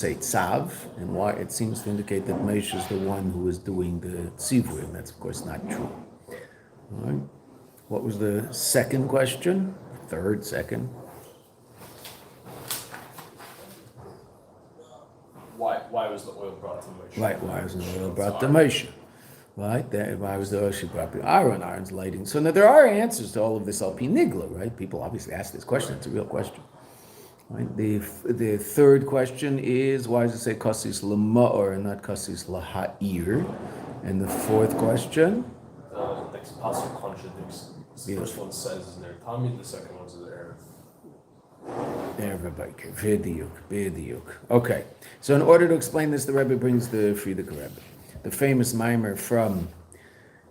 say tzav, and why it seems to indicate that Moshe is the one who is doing the tzivui, and that's of course not true. All right. What was the second question? Second. Why was the oil brought to Moshe? Right, why was the oil brought to Moshe? Right, why was the oil brought to Aaron? Aaron's lighting. So now there are answers to all of this Al-Pi Nigla, right? People obviously ask this question. It's a real question. Right? The third question is, why does it say Kasis Lama'or and not Kasis Laha'ir? And the fourth question? The next pasuk contradicts. The first one says is their Talmud, the second one is their Erev. Bidiyuk. Okay, so in order to explain this, the Rebbe brings the Frierdiker Rebbe, the famous mimer from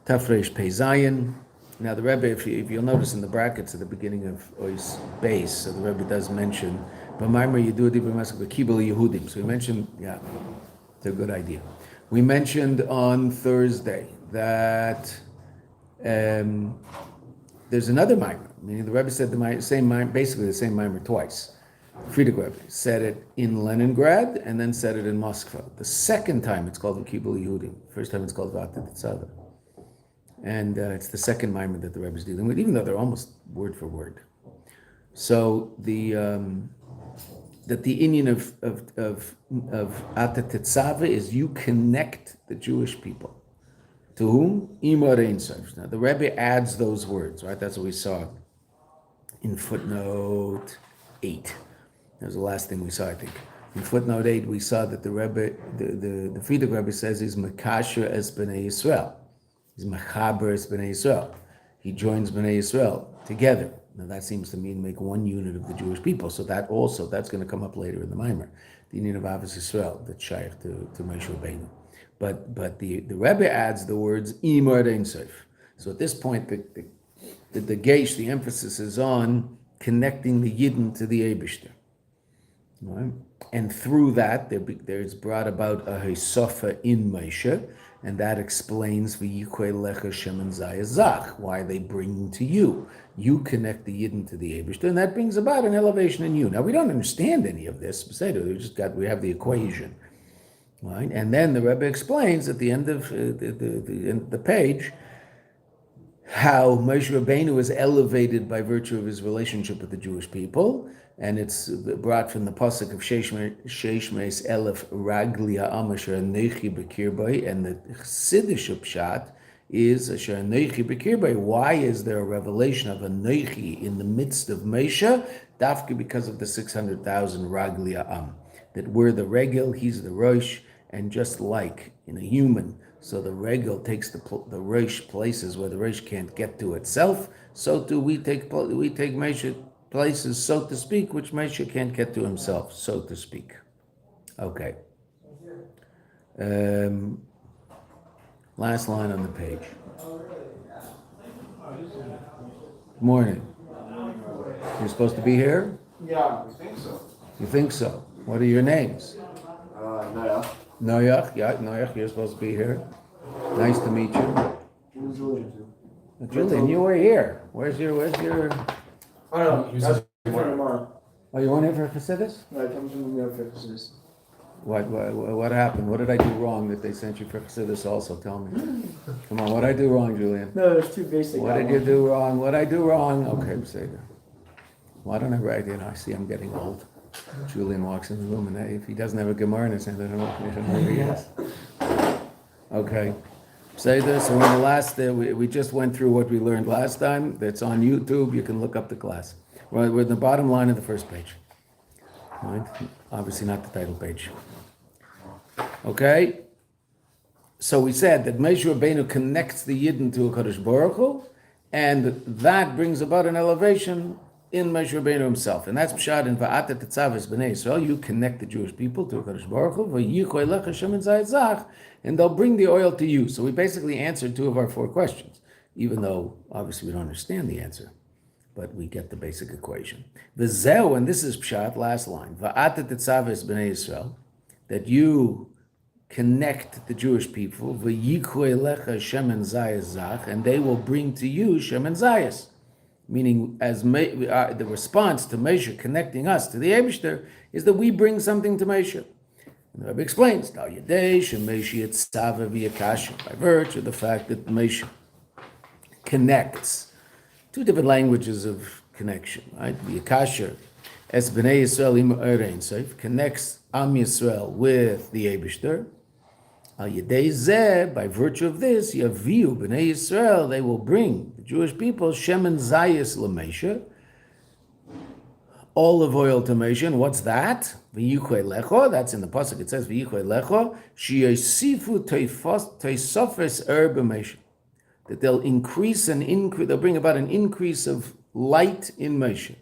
Tafresh Pei Zayin. Now the Rebbe, if you'll notice in the brackets at the beginning of Ois base, so the Rebbe does mention, B'maimer Yehudi B'masak B'kibel Yehudim. So we mentioned, yeah, it's a good idea. We mentioned on Thursday that there's another mimer, meaning the Rebbe said the same mimer, basically the same mimer twice. Frierdiker Rebbe said it in Leningrad and then said it in Moscow. The second time it's called B'kibel Yehudim. First time it's called Vata Tetzave. And it's the second mimer that the Rebbe is dealing with, even though they're almost word for word. So that the Indian of Ata Tetzave is you connect the Jewish people. To whom? Imar Ein Sof. Now the Rebbe adds those words, right? That's what we saw in footnote 8. That was the last thing we saw, I think. In footnote 8, we saw that the Rebbe, the Frierdiker Rebbe says he's Makasher es B'nai Yisrael. He's Mechaber es B'nai Yisrael. He joins B'nai Yisrael together. Now that seems to mean make one unit of the Jewish people. So that's going to come up later in the Maimer. The union of Avos Yisrael, that's shaykh to Moshe Rabbeinu. But the Rebbe adds the words Imar Ein Sof. So at this point, the geish, the emphasis is on connecting the Yidden to the Eibishter. Right? And through that, there's brought about a Hesofa in Moshe, and that explains V'yikoi Lecha Shemen Zayazach, why they bring to you. You connect the Yidden to the Eibishter, and that brings about an elevation in you. Now, we don't understand any of this. We have the equation. Right? And then the Rebbe explains at the end of the page how Moshe Rabbeinu is elevated by virtue of his relationship with the Jewish people, and it's brought from the pasuk of Sheish Meis Elef Raglia Amasher Nechi Bekirbai, and the Chassidish pshat is Asher Nechi Bekirbai. Why is there a revelation of a Nechi in the midst of Moshe? Dafka because of the 600,000 Raglia Am, that we're the regel, he's the rosh, and just like in a human, so the regel takes the rosh places where the rosh can't get to itself, so too we take Moshe places, so to speak, which Moshe can't get to himself, so to speak. Okay. Last line on the page. Good morning. You're supposed to be here? Yeah, I think so. You think so? What are your names? Noach, you're supposed to be here. Nice to meet you. Who's Julian? Julian, you were here. Where's your? I don't know. That's different tomorrow. Oh, you weren't here for Chassidus? No, it comes from the other Chassidus. What happened? What did I do wrong that they sent you for Chassidus also? Tell me. Come on, what did I do wrong, Julian? No, there's two basic. What did you do wrong? What did I do wrong? Okay, say that. Why don't I write in? I see I'm getting old. Julian walks in the room, and if he doesn't have a Gemara in his hand, I don't know who he is. Okay. Say this. So in the last, we just went through what we learned last time. That's on YouTube. You can look up the class. We're in the bottom line of the first page. Right? Obviously not the title page. Okay? So we said that Moshe Rabbeinu connects the Yidden to a Kadosh Baruch Hu, and that brings about an elevation in Moshe Rabbeinu himself. And that's Pshat in Va'ata Tetzave B'nai Yisrael. You connect the Jewish people to a Kadosh Baruch Hu, V'yikoi Lecha Shemen Zayazach, and they'll bring the oil to you. So we basically answered 2 of our 4 questions, even though obviously we don't understand the answer. But we get the basic equation. V'zeu, and this is Pshat, last line, Va'ata Tetzave B'nai Yisrael, that you connect the Jewish people, V'yikoi Lecha Shemen Zayazach, and they will bring to you Shemen Zayas. Meaning, as the response to Moshe connecting us to the Eibishter is that we bring something to Moshe. The Rebbe explains, by virtue of the fact that Moshe connects two different languages of connection, right? V'yakasher es b'nei Yisrael im Ein Sof connects Am Yisrael with the Eibishter. Al Yedei Zeh, by virtue of this, Yaviu b'nei Yisrael, they will bring the Jewish people Shemen Zayis l'Moshe, olive oil to Moshe. And what's that? V'yichoi lecho. That's in the pasuk. It says v'yichoi lecho sheyosifu teisofes b'Moshe. That they'll increase they'll bring about an increase of light in Moshe.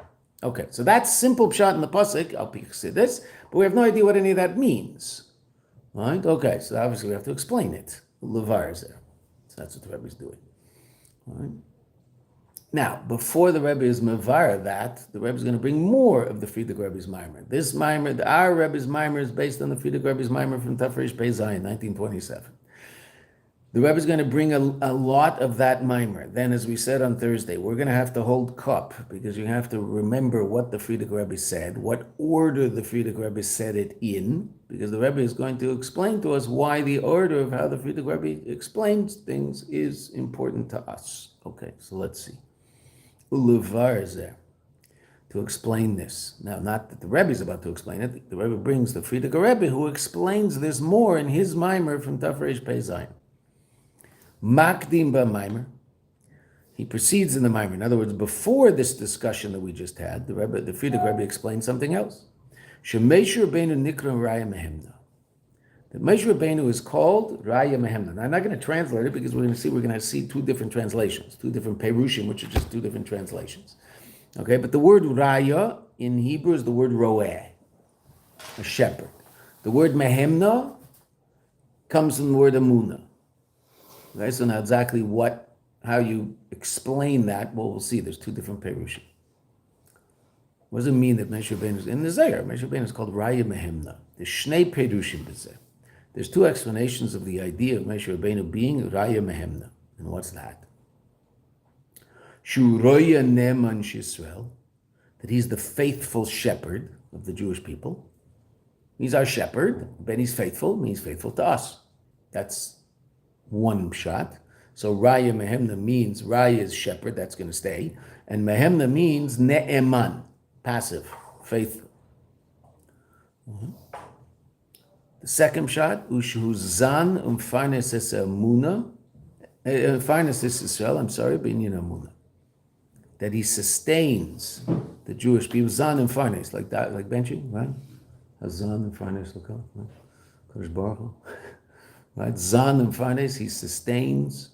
Okay, so that's simple pshat in the pasuk. I'll say this, but we have no idea what any of that means. Right? Okay, so obviously we have to explain it. Levar is there. So that's what the Rebbe is doing. All right. Now, before the Rebbe is mevar that, the Rebbe is going to bring more of the Frierdiker Rebbe's Maimer. This Maimer, our Rebbe's Maimer, is based on the Frierdiker Rebbe's Maimer from Tafresh Pei Zayin, 1927. The Rebbe is going to bring a lot of that Maimer. Then, as we said on Thursday, we're going to have to hold cup, because you have to remember what the Frierdiker Rebbe said, what order the Frierdiker Rebbe said it in, because the Rebbe is going to explain to us why the order of how the Frierdiker Rebbe explains things is important to us. Okay, so let's see. Ulevar is there to explain this. Now, not that the Rebbe is about to explain it. The Rebbe brings the Frierdiker Rebbe, who explains this more in his Maimer from Tafresh Pei Zayin. Makdim ba Maimer. He proceeds in the Maimer. In other words, before this discussion that we just had, the Frierdiker Rebbe explained something else. Shemeshe Rabbeinu nikra Raya Mehemna. That Moshe Rabbeinu is called Raya Mehemna. Now, I'm not going to translate it because we're going to see two different translations, two different perushim, which are just two different translations. Okay, but the word Raya in Hebrew is the word Roeh, a shepherd. The word Mehemna comes from the word Amuna. Okay, so now exactly how you explain that, well, we'll see. There's two different perushim. What does it mean that Moshe Rabbeinu is in the Zohar? Moshe Rabbeinu is called Raya Mehemna. There's Shnei perushim b'zeh. There's two explanations of the idea of Moshe Rabbeinu being Raya Mehemna. And what's that? Shu Roya Neman Yisrael, that he's the faithful shepherd of the Jewish people. He's our shepherd, but he's faithful, means faithful to us. That's one shot. So Raya Mehemna means Raya is shepherd, that's going to stay. And Mehemna means Ne'eman, passive, faithful. Mm-hmm. The second shot, Ushu Zan Farnes es Amuna, Farnes es Israel, Binyan Amuna. That he sustains the Jewish people. Zan and Farnes, like that, like benching, right? Zan and Farnes, look up, right? Kodesh Baruch Hu. Right? Zan and Farnes, he sustains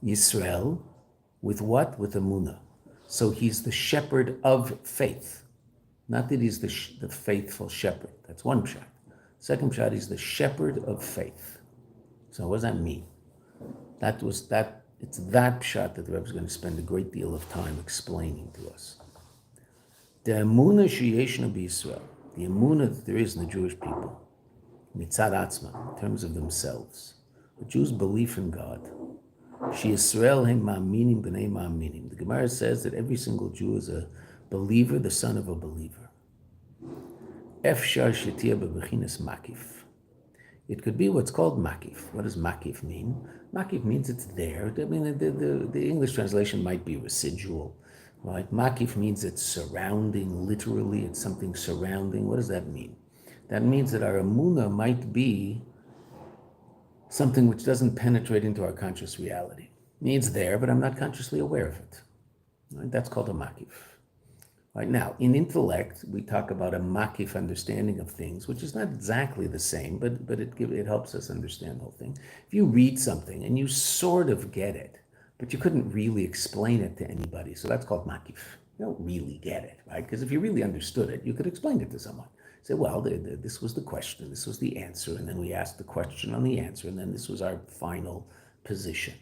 Yisrael with what? With Amuna. So he's the shepherd of faith. Not that he's the faithful shepherd. That's one pshat. Second pshat, he's the shepherd of faith. So what does that mean? It's that pshat that the Rebbe is going to spend a great deal of time explaining to us. The emunah sheyeshna b'Yisrael, the emunah that there is in the Jewish people, mitzad atzma, in terms of themselves. The Jews' belief in God. She Yisrael hem ma'aminim b'nei ma'aminim. The Gemara says that every single Jew is a believer, the son of a believer. Efshar shetia bebechinas makif. It could be what's called makif. What does makif mean? Makif means it's there. I mean, the English translation might be residual, right? Makif means it's surrounding, literally, it's something surrounding. What does that mean? That means that our emunah might be something which doesn't penetrate into our conscious reality. I mean, it's there, but I'm not consciously aware of it. Right? That's called a makif. Right now, in intellect, we talk about a makif understanding of things, which is not exactly the same, but it helps us understand the whole thing. If you read something and you sort of get it, but you couldn't really explain it to anybody, so that's called makif. You don't really get it, right? Because if you really understood it, you could explain it to someone. Say, well, this was the question, this was the answer, and then we asked the question on the answer, and then this was our final position.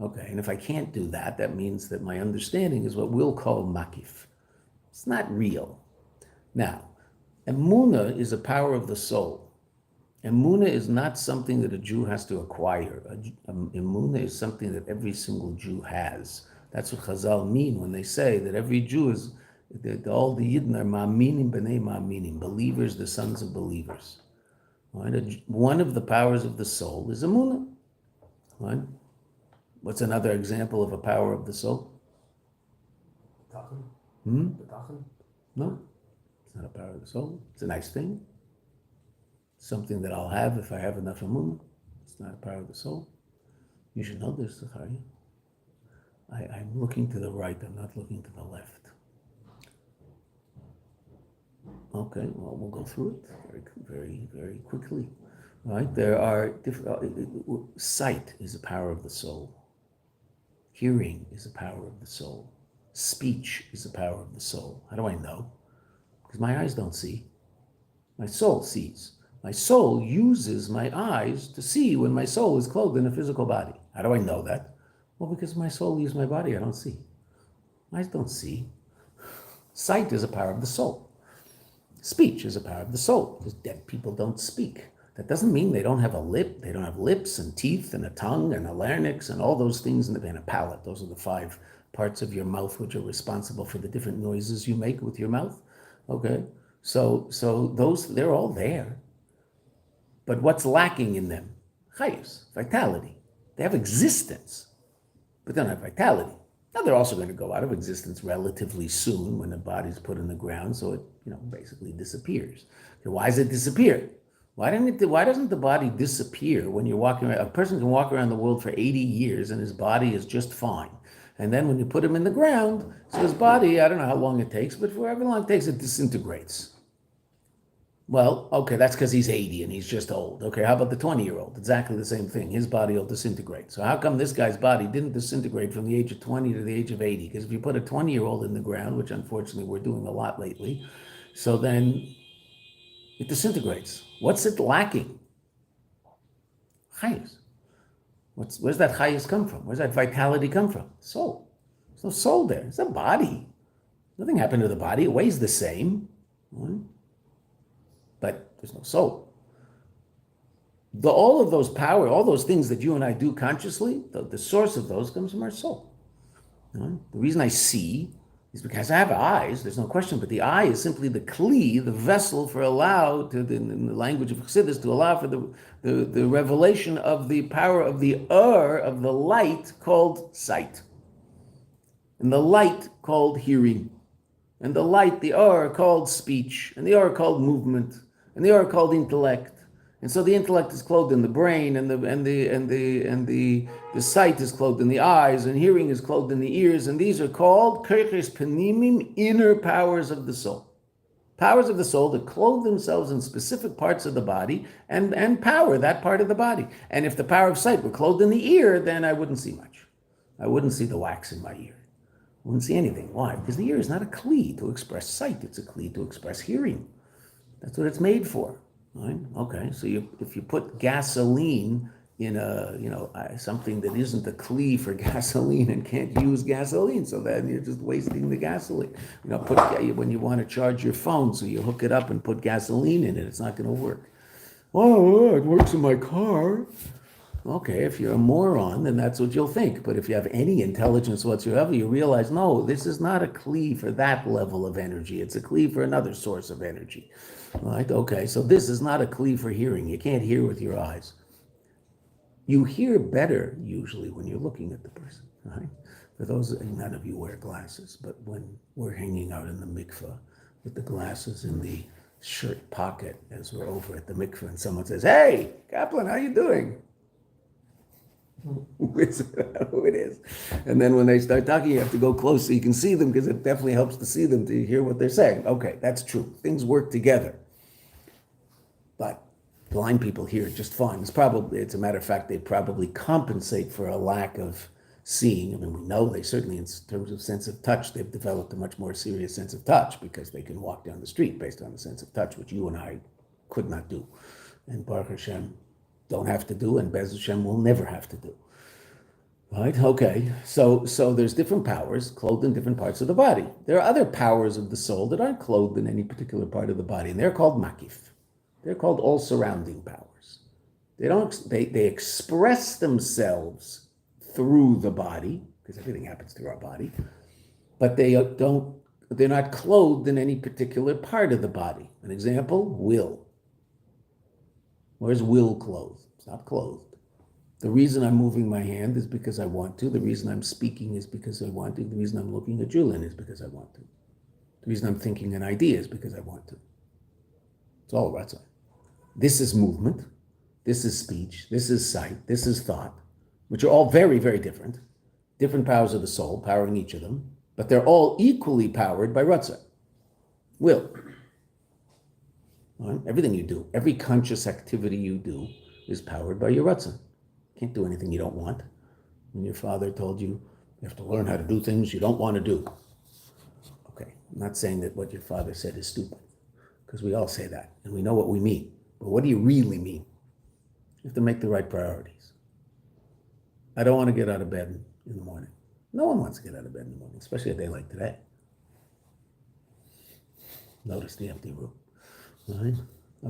Okay, and if I can't do that, that means that my understanding is what we'll call makif. It's not real. Now, emunah is a power of the soul. Emunah is not something that a Jew has to acquire. Emunah is something that every single Jew has. That's what Chazal mean when they say that every Jew all the Yidden are ma'aminim b'nei ma'aminim, believers, the sons of believers. Right? One of the powers of the soul is emunah. Right? What's another example of a power of the soul? Bitachon? Hmm? Bitachon? No, it's not a power of the soul. It's a nice thing. Something that I'll have if I have enough emunah. It's not a power of the soul. You should know this, Zachariah. I'm looking to the right, I'm not looking to the left. Okay, well, we'll go through it very, very quickly. Right? There are different. Sight is a power of the soul. Hearing is a power of the soul. Speech is a power of the soul. How do I know? Because my eyes don't see. My soul sees. My soul uses my eyes to see when my soul is clothed in a physical body. How do I know that? Well, because my soul uses my body, I don't see. Eyes don't see. Sight is a power of the soul. Speech is a power of the soul, because dead people don't speak. That doesn't mean they don't have a lip. They don't have lips and teeth and a tongue and a larynx and all those things and a palate. Those are the 5 parts of your mouth which are responsible for the different noises you make with your mouth. Okay, so those, they're all there. But what's lacking in them? Chayus, vitality. They have existence, but they don't have vitality. Now they're also going to go out of existence relatively soon when the body's put in the ground, so it basically disappears. Okay, why does it disappear? Why doesn't the body disappear when you're walking around? A person can walk around the world for 80 years and his body is just fine. And then when you put him in the ground, so his body, I don't know how long it takes, but for however long it takes, it disintegrates. Well, okay, that's because he's 80 and he's just old. Okay, how about the 20-year-old? Exactly the same thing. His body will disintegrate. So how come this guy's body didn't disintegrate from the age of 20 to the age of 80? Because if you put a 20-year-old in the ground, which unfortunately we're doing a lot lately, so then it disintegrates. What's it lacking? Chayus. Where's that chayus come from? Where's that vitality come from? Soul. There's no soul there. It's a body. Nothing happened to the body. It weighs the same. Right? But there's no soul. All of those power, all those things that you and I do consciously, the source of those comes from our soul. Right? The reason I see is because I have eyes, there's no question, but the eye is simply the kli, the vessel for in the language of Chassidus, to allow for the revelation of the power of the of the light called sight. And the light called hearing. And the light, the called speech. And the called movement. And the called intellect. And so the intellect is clothed in the brain, and the sight is clothed in the eyes, and hearing is clothed in the ears, and these are called koiches panimim, inner powers of the soul. Powers of the soul that clothe themselves in specific parts of the body and power that part of the body. And if the power of sight were clothed in the ear, then I wouldn't see much. I wouldn't see the wax in my ear. I wouldn't see anything. Why? Because the ear is not a kli to express sight. It's a kli to express hearing. That's what it's made for. Right? Okay, so if you put gasoline in something that isn't a kli for gasoline and can't use gasoline, so then you're just wasting the gasoline. When you want to charge your phone, so you hook it up and put gasoline in it, it's not going to work. Oh, it works in my car. Okay, if you're a moron, then that's what you'll think. But if you have any intelligence whatsoever, you realize, no, this is not a kli for that level of energy. It's a kli for another source of energy. Right? Okay, so this is not a kli for hearing. You can't hear with your eyes. You hear better usually when you're looking at the person. Right? For those, none of you wear glasses, but when we're hanging out in the mikveh with the glasses in the shirt pocket as we're over at the mikveh, and someone says, "Hey, Kaplan, how you doing?" Who it is. And then when they start talking, you have to go close so you can see them, because it definitely helps to see them, to hear what they're saying. Okay, that's true. Things work together. But blind people hear just fine. It's a matter of fact, they probably compensate for a lack of seeing. I mean, we know they certainly, in terms of sense of touch, they've developed a much more serious sense of touch, because they can walk down the street based on the sense of touch, which you and I could not do. And Baruch Hashem, don't have to do, and Bez Hashem will never have to do. Right? Okay. So there's different powers clothed in different parts of the body. There are other powers of the soul that aren't clothed in any particular part of the body, and they're called makif. They're called all surrounding powers. They express themselves through the body, because everything happens through our body, but they don't clothed in any particular part of the body. An example, will. Where's will clothed? It's not clothed. The reason I'm moving my hand is because I want to. The reason I'm speaking is because I want to. The reason I'm looking at Julian is because I want to. The reason I'm thinking an idea is because I want to. It's all Ratzon. This is movement. This is speech. This is sight. This is thought, which are all very, very different. Different powers of the soul, powering each of them. But they're all equally powered by Ratzon. Will. Right? Everything you do, every conscious activity you do is powered by your Ratzon. You can't do anything you don't want. When your father told you, you have to learn how to do things you don't want to do. Okay, I'm not saying that what your father said is stupid, because we all say that, and we know what we mean. But what do you really mean? You have to make the right priorities. I don't want to get out of bed in the morning. No one wants to get out of bed in the morning, especially a day like today. Notice the empty room. Right?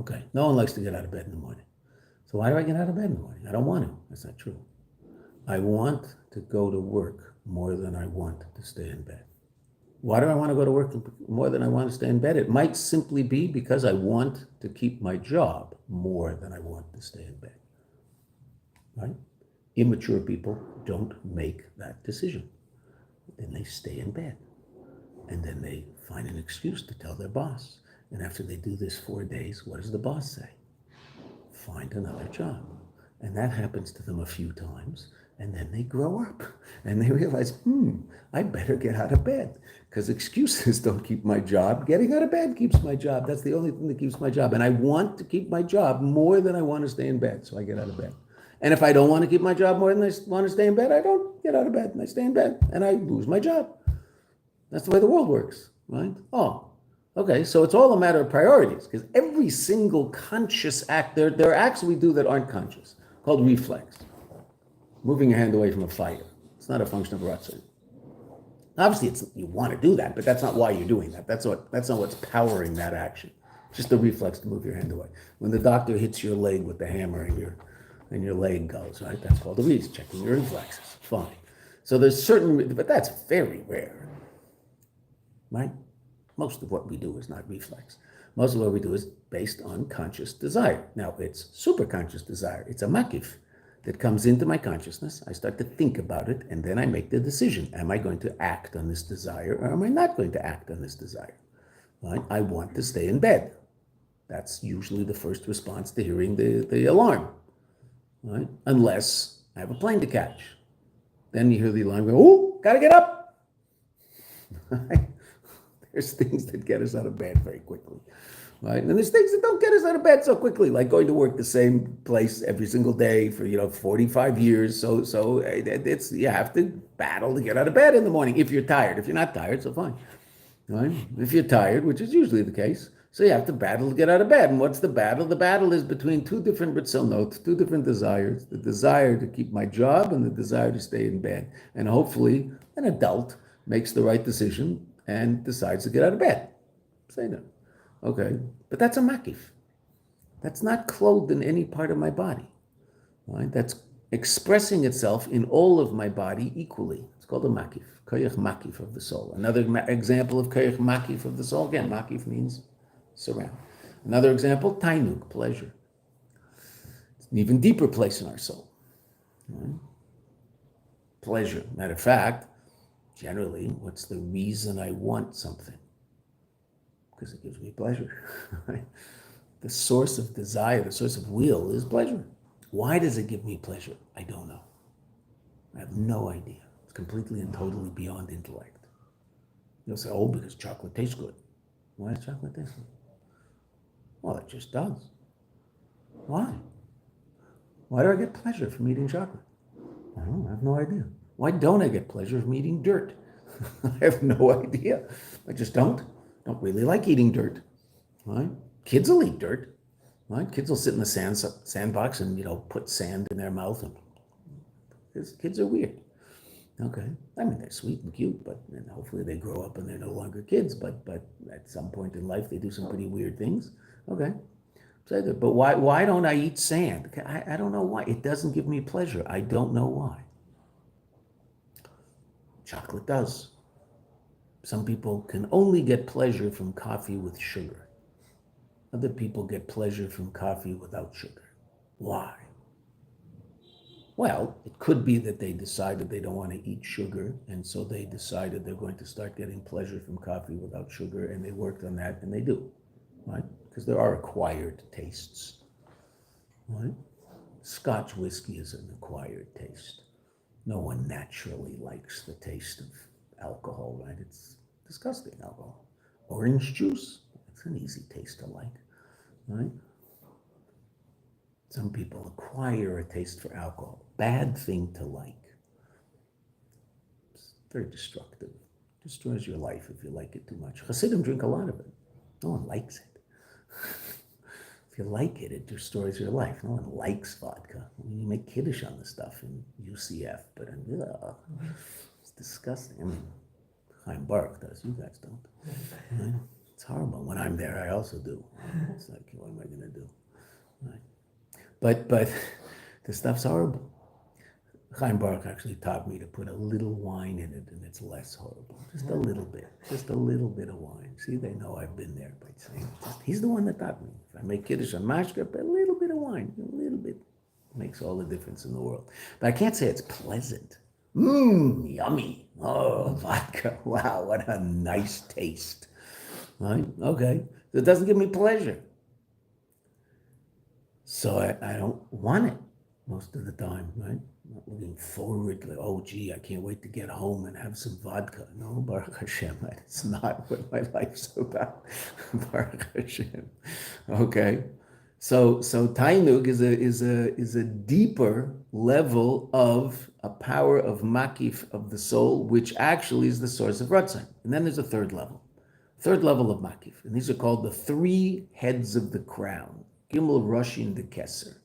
Okay, no one likes to get out of bed in the morning. So why do I get out of bed in the morning? I don't want to. That's not true. I want to go to work more than I want to stay in bed. Why do I want to go to work more than I want to stay in bed? It might simply be because I want to keep my job more than I want to stay in bed. Right? Immature people don't make that decision. Then they stay in bed. And then they find an excuse to tell their boss. And after they do this 4 days, what does the boss say? Find another job. And that happens to them a few times. And then they grow up. And they realize, I better get out of bed. Because excuses don't keep my job. Getting out of bed keeps my job. That's the only thing that keeps my job. And I want to keep my job more than I want to stay in bed. So I get out of bed. And if I don't want to keep my job more than I want to stay in bed, I don't get out of bed. And I stay in bed. And I lose my job. That's the way the world works, right? Oh, okay. So it's all a matter of priorities. Because every single conscious act, there are acts we do that aren't conscious, called reflex. Moving your hand away from a fire. It's not a function of Ratzon. Obviously, you want to do that, but that's not why you're doing that. That's not what's powering that action. Just a reflex to move your hand away. When the doctor hits your leg with the hammer and your leg goes, right? That's called a reflex, checking your reflexes. Fine. So there's certain, but that's very rare, right? Most of what we do is not reflex. Most of what we do is based on conscious desire. Now, it's superconscious desire. It's a makif that comes into my consciousness. I start to think about it, and then I make the decision. Am I going to act on this desire, or am I not going to act on this desire? Right? I want to stay in bed. That's usually the first response to hearing the alarm. Right? Unless I have a plane to catch. Then you hear the alarm go, oh, gotta get up. Right? There's things that get us out of bed very quickly. Right? And there's things that don't get us out of bed so quickly, like going to work the same place every single day for 45 years. So it's you have to battle to get out of bed in the morning if you're tired. If you're not tired, so fine. Right? If you're tired, which is usually the case, so you have to battle to get out of bed. And what's the battle? The battle is between two different ritzonot, two different desires: the desire to keep my job and the desire to stay in bed. And hopefully, an adult makes the right decision and decides to get out of bed. Say no. Okay, but that's a makif. That's not clothed in any part of my body. Right? That's expressing itself in all of my body equally. It's called a makif, koyach makif of the soul. Another example of koyach makif of the soul, again, makif means surround. Another example, tainug, pleasure. It's an even deeper place in our soul. Right? Pleasure. Matter of fact, generally, what's the reason I want something? Because it gives me pleasure. Right? The source of desire, the source of will is pleasure. Why does it give me pleasure? I don't know. I have no idea. It's completely and totally beyond intellect. You'll say, oh, because chocolate tastes good. Why does chocolate taste good? Well, it just does. Why? Why do I get pleasure from eating chocolate? I have no idea. Why don't I get pleasure from eating dirt? I have no idea. I just don't really like eating dirt. Right? Kids will eat dirt. Right? Kids will sit in the sandbox and put sand in their mouth. And kids are weird. Okay. I mean, they're sweet and cute, but hopefully they grow up and they're no longer kids. But at some point in life, they do some pretty weird things. Okay. But why don't I eat sand? I don't know why. It doesn't give me pleasure. I don't know why. Chocolate does. Some people can only get pleasure from coffee with sugar. Other people get pleasure from coffee without sugar. Why? Well, it could be that they decided they don't want to eat sugar, and so they decided they're going to start getting pleasure from coffee without sugar, and they worked on that, and they do, right? Because there are acquired tastes, right? Scotch whiskey is an acquired taste. No one naturally likes the taste of alcohol, right? It's disgusting, alcohol. Orange juice, it's an easy taste to like, right? Some people acquire a taste for alcohol. Bad thing to like. It's very destructive. Destroys your life if you like it too much. Chassidim drink a lot of it. No one likes it. If you like it, it destroys your life. No one likes vodka. I mean, you make kiddush on the stuff in UCF, but it's disgusting. I mean, Chaim Baruch does. You guys don't. Right? It's horrible. When I'm there, I also do. It's like, what am I going to do? Right? But the stuff's horrible. Chaim Baruch actually taught me to put a little wine in it, and it's less horrible. Just a little bit of wine. See, they know I've been there by saying, he's the one that taught me. If I make kiddush on mashka, a little bit of wine, a little bit makes all the difference in the world. But I can't say it's pleasant. Yummy. Oh, vodka. Wow, what a nice taste. Right? Okay. So it doesn't give me pleasure. So I don't want it most of the time, right? I'm not looking forward to, oh, gee, I can't wait to get home and have some vodka. No, Baruch Hashem, it's not what my life's about. Baruch Hashem. Okay, so Tainug is a deeper level of a power of makif of the soul, which actually is the source of Ratzon. And then there's a third level of makif, and these are called the three heads of the crown. Gimel Roshin de Keser.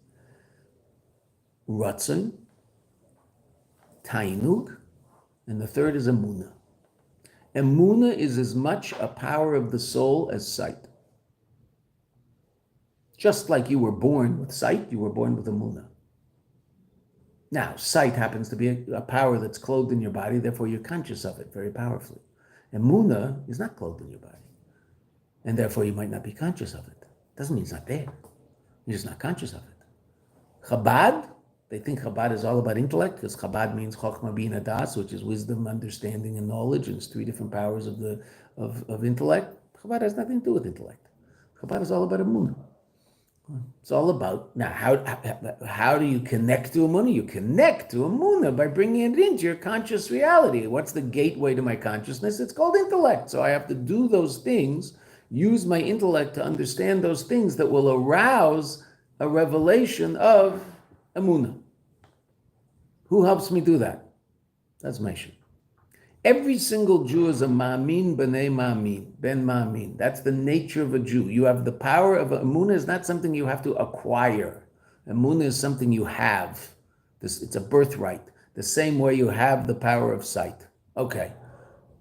Ratzon, Tainug, and the third is Emunah. Emunah is as much a power of the soul as sight. Just like you were born with sight, you were born with Emunah. Now, sight happens to be a power that's clothed in your body, therefore you're conscious of it very powerfully. Emunah is not clothed in your body, and therefore you might not be conscious of it. Doesn't mean it's not there. You're just not conscious of it. Chabad, they think Chabad is all about intellect, because Chabad means Chokhmah Bina Das, which is wisdom, understanding, and knowledge, and it's three different powers of intellect. Chabad has nothing to do with intellect. Chabad is all about Emunah. It's all about, now, how do you connect to Emunah? You connect to Emunah by bringing it into your conscious reality. What's the gateway to my consciousness? It's called intellect. So I have to do those things, use my intellect to understand those things that will arouse a revelation of Emunah. Who helps me do that? That's Moshe. Every single Jew is a ma'amin b'nei ma'amin, ben ma'amin. That's the nature of a Jew. You have the power of Emunah is not something you have to acquire. Emunah is something you have. It's a birthright. The same way you have the power of sight. Okay.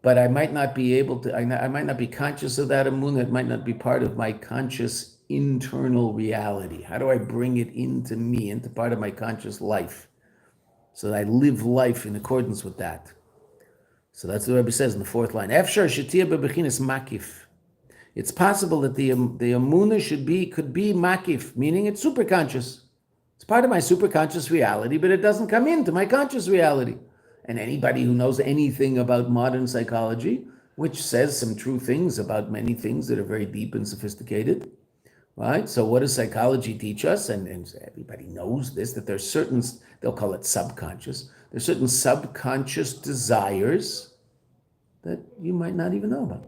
But I might not be able to, I might not be conscious of that Emunah. It might not be part of my conscious internal reality. How do I bring it into me, into part of my conscious life, so that I live life in accordance with that? So that's what the Rebbe says in the fourth line. Efshar shetia bebechinas makif. It's possible that the Emunah could be makif, meaning it's superconscious. It's part of my superconscious reality, but it doesn't come into my conscious reality. And anybody who knows anything about modern psychology, which says some true things about many things that are very deep and sophisticated, right? So what does psychology teach us? And everybody knows this, that there's certain, they'll call it subconscious, there's certain subconscious desires that you might not even know about.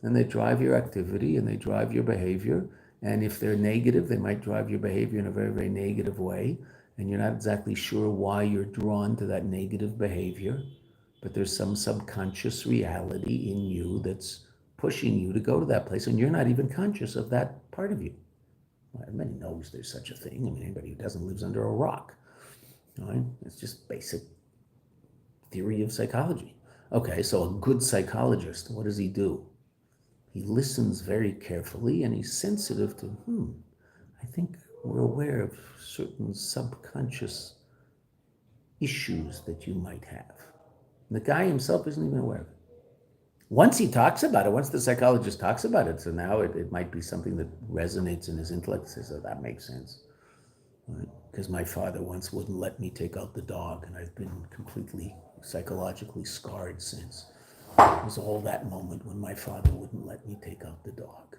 And they drive your activity and they drive your behavior. And if they're negative, they might drive your behavior in a very, very negative way. And you're not exactly sure why you're drawn to that negative behavior. But there's some subconscious reality in you that's pushing you to go to that place. And you're not even conscious of that part of you. Well, everybody knows there's such a thing. I mean, anybody who doesn't lives under a rock. Right? It's just basic theory of psychology. Okay, so a good psychologist, what does he do? He listens very carefully and he's sensitive to, I think we're aware of certain subconscious issues that you might have. And the guy himself isn't even aware of it. Once he talks about it, once the psychologist talks about it, so now it might be something that resonates in his intellect. Says, oh, that makes sense. Right? Because my father once wouldn't let me take out the dog, and I've been completely psychologically scarred since. It was all that moment when my father wouldn't let me take out the dog.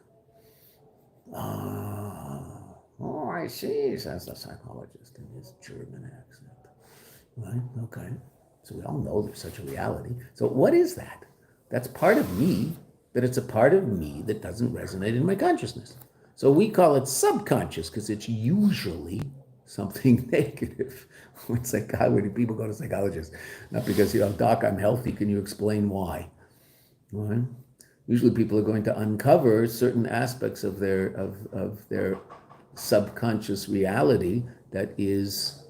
Oh, I see, says the psychologist in his German accent. Right? Okay. So we all know there's such a reality. So what is that? That's part of me, but it's a part of me that doesn't resonate in my consciousness. So we call it subconscious because it's usually something negative. When people go to psychologists, not because, doc, I'm healthy, can you explain why? Right? Usually people are going to uncover certain aspects of their subconscious reality that is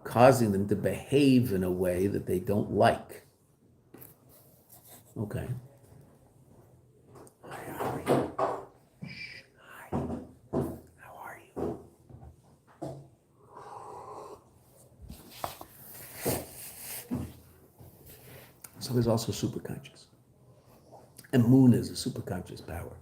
causing them to behave in a way that they don't like. Okay. Hi, how are you? Shh. Hi. How are you? So there's also superconscious. And moon is a superconscious power.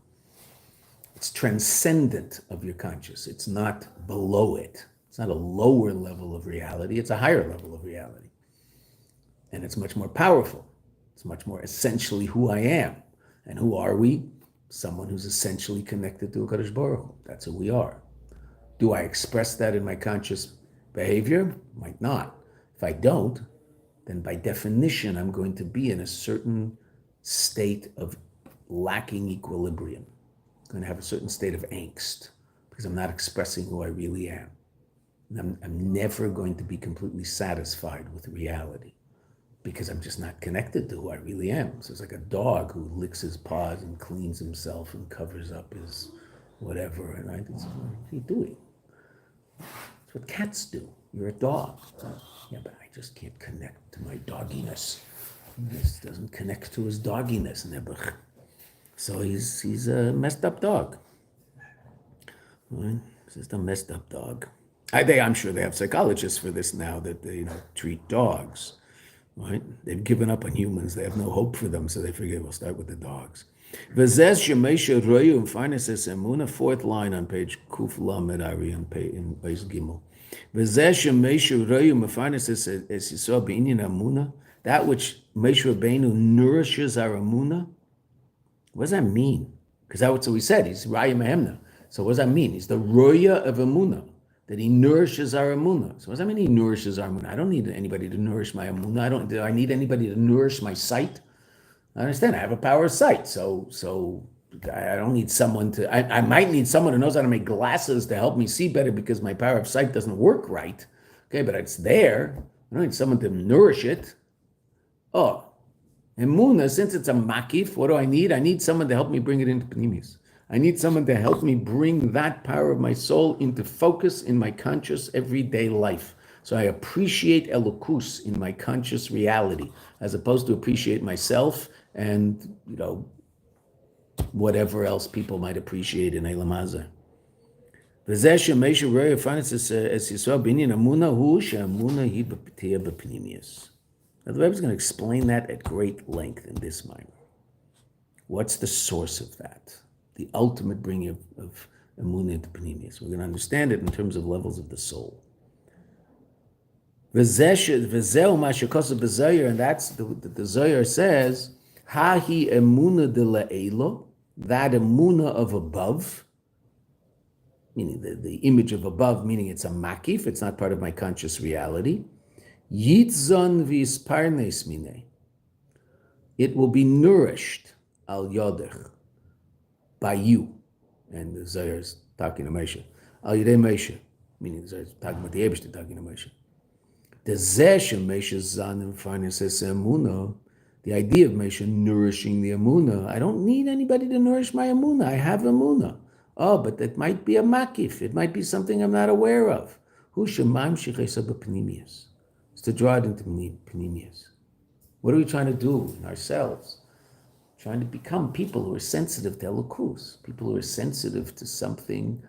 It's transcendent of your conscious. It's not below it. It's not a lower level of reality. It's a higher level of reality. And it's much more powerful. It's much more essentially who I am. And who are we? Someone who's essentially connected to HaKadosh Baruch Hu. That's who we are. Do I express that in my conscious behavior? Might not. If I don't, then by definition, I'm going to be in a certain state of lacking equilibrium. I'm going to have a certain state of angst because I'm not expressing who I really am. And I'm never going to be completely satisfied with reality because I'm just not connected to who I really am. So it's like a dog who licks his paws and cleans himself and covers up his whatever. And I think, what are you doing? That's what cats do. You're a dog. Yeah, but I just can't connect to my dogginess. He just doesn't connect to his dogginess, Nebuch. So he's a messed up dog. Right? He's just a messed up dog. I'm sure they have psychologists for this now that they treat dogs. Right? They've given up on humans. They have no hope for them, so they figure we'll start with the dogs. Fourth line on page Kuf Lamed Ari in Beis Gimel. That which Moshe Rabbeinu nourishes our emunah. What does that mean? Because that's what we said. He's Raya Mehemna. So what does that mean? He's the Roya of emunah. That he nourishes our emunah. So what does that mean he nourishes our emunah? I don't need anybody to nourish my emunah. Do I need anybody to nourish my sight? I understand. I have a power of sight. So I don't need someone to, I might need someone who knows how to make glasses to help me see better because my power of sight doesn't work right. Okay, but it's there. I don't need someone to nourish it. Oh, emunah, since it's a makif, what do I need? I need someone to help me bring it into pnimius. I need someone to help me bring that power of my soul into focus in my conscious everyday life. So I appreciate Elokus in my conscious reality, as opposed to appreciate myself and, whatever else people might appreciate in Eilam Hazeh. Now the Rebbe is going to explain that at great length in this minor. What's the source of that? The ultimate bringing of emunah into pnimius. We're going to understand it in terms of levels of the soul. And that's the Zohar says, Hahi emunah de la'elo, that emunah of above, meaning the image of above, meaning it's a makif, it's not part of my conscious reality. Yitzon v'isparnes mine. It will be nourished al yodech, by you. And the Zohar is talking to Moshe. Al yidei Moshe, meaning the Zohar is talking about the Eibishter talking to Moshe. The idea of Moshe nourishing the emunah, I don't need anybody to nourish my emunah. I have emunah. Oh, but that might be a makif. It might be something I'm not aware of. It's to draw it into pnimius. What are we trying to do in ourselves? Trying to become people who are sensitive to elokus, people who are sensitive to something